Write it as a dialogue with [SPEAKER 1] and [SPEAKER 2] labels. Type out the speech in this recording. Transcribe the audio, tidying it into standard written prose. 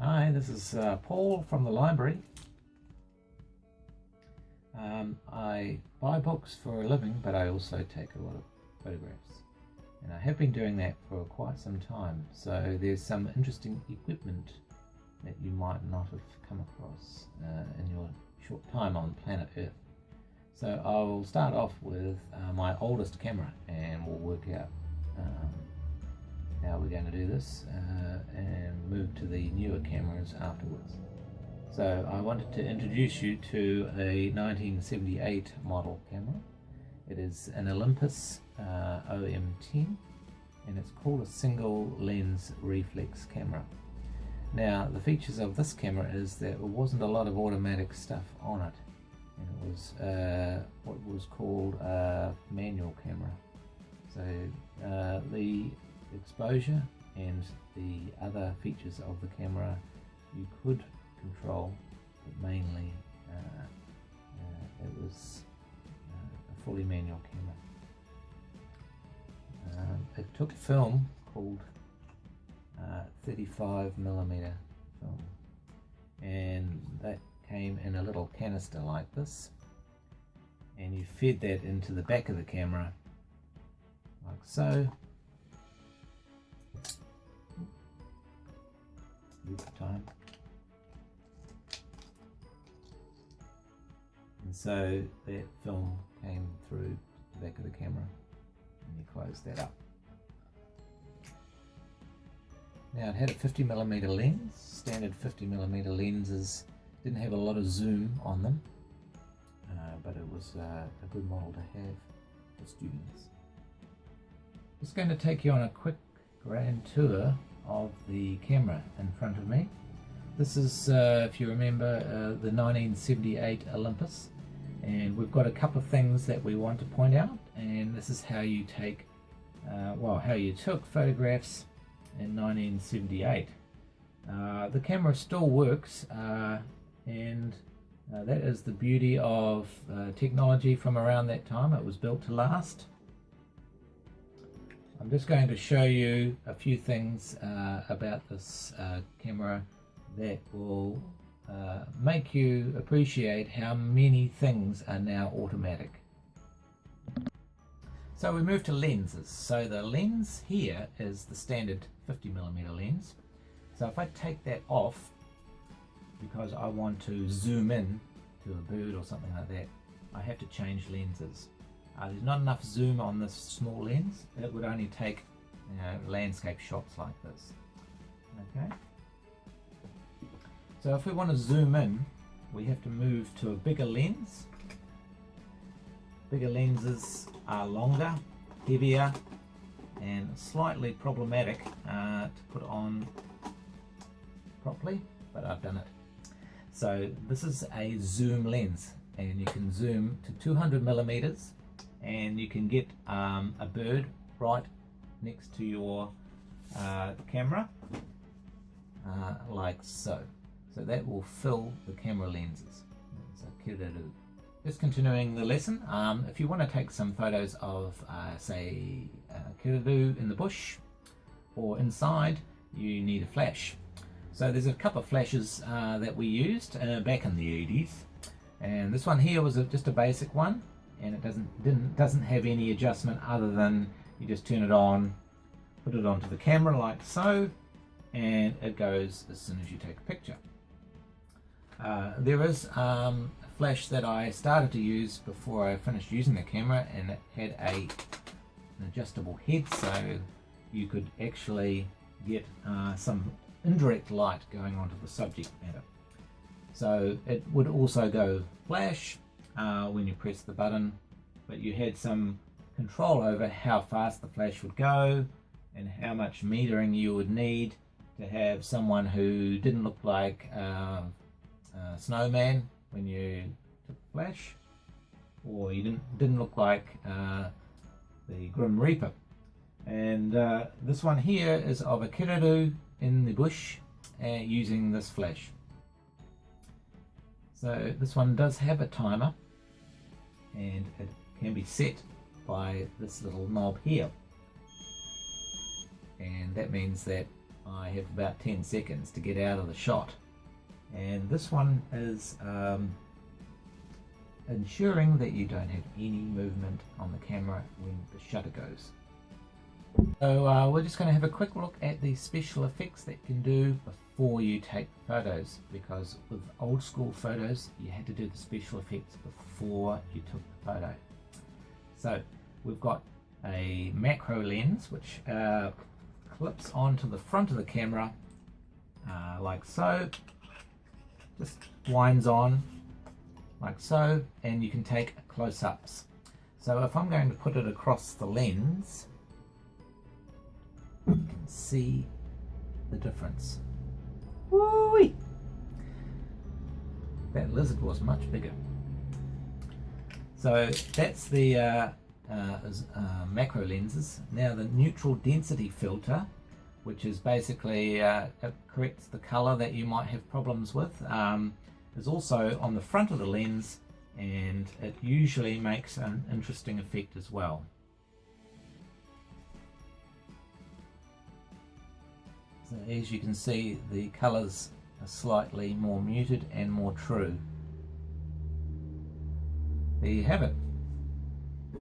[SPEAKER 1] Hi, this is Paul from the library. I buy books for a living, but I also take a lot of photographs. And I have been doing that for quite some time, so there's some interesting equipment that you might not have come across in your short time on planet Earth. So I'll start off with my oldest camera, and we'll work out how we're going to do this and move to the newer cameras afterwards. So I wanted to introduce you to a 1978 model camera. It is an Olympus OM10, and it's called a single lens reflex camera. Now the features of this camera is that there wasn't a lot of automatic stuff on it, and it was what was called a manual camera. So the exposure and the other features of the camera you could control, but mainly it was a fully manual camera. It took film called 35mm film, and that came in a little canister like this, and you fed that into the back of the camera like so. Time. And so that film came through the back of the camera, and you close that up. Now it had a 50mm lens. Standard 50mm lenses didn't have a lot of zoom on them, but it was a good model to have for students. Just going to take you on a quick grand tour of the camera in front of me. This is, if you remember, the 1978 Olympus, and we've got a couple of things that we want to point out, and this is how you take, how you took photographs in 1978. The camera still works, and that is the beauty of technology from around that time. It was built to last. I'm just going to show you a few things about this camera that will make you appreciate how many things are now automatic. So we move to lenses. So the lens here is the standard 50mm lens. So if I take that off, because I want to zoom in to a bird or something like that, I have to change lenses. There's not enough zoom on this small lens. It would only take landscape shots like this. Okay. So if we want to zoom in, we have to move to a bigger lens. Bigger lenses are longer, heavier, and slightly problematic to put on properly, but I've done it. So this is a zoom lens, and you can zoom to 200mm, and you can get a bird right next to your camera, like so. So that will fill the camera lenses. So kiriru. Just continuing the lesson, if you want to take some photos of, say, kiriru in the bush or inside, you need a flash. So there's a couple of flashes that we used back in the 80s, and this one here was just a basic one, and it doesn't have any adjustment other than you just turn it on, put it onto the camera like so, and it goes as soon as you take a picture. There is a flash that I started to use before I finished using the camera, and it had an adjustable head, so you could actually get some indirect light going onto the subject matter. So it would also go flash when you press the button, but you had some control over how fast the flash would go and how much metering you would need to have someone who didn't look like a snowman when you took the flash, or you didn't look like the Grim Reaper. And this one here is of a kiriru in the bush using this flash. So this one does have a timer, and it can be set by this little knob here, and that means that I have about 10 seconds to get out of the shot. And this one is ensuring that you don't have any movement on the camera when the shutter goes. So we're just going to have a quick look at the special effects that you can do before you take photos, because with old school photos you had to do the special effects before you took the photo. So we've got a macro lens which clips onto the front of the camera like so, just winds on like so, and you can take close-ups. So if I'm going to put it across the lens, you can see the difference. Woo-wee! That lizard was much bigger. So that's the macro lenses. Now the neutral density filter, which is basically it corrects the color that you might have problems with, is also on the front of the lens, and it usually makes an interesting effect as well. So as you can see, the colors are slightly more muted and more true. There you have it.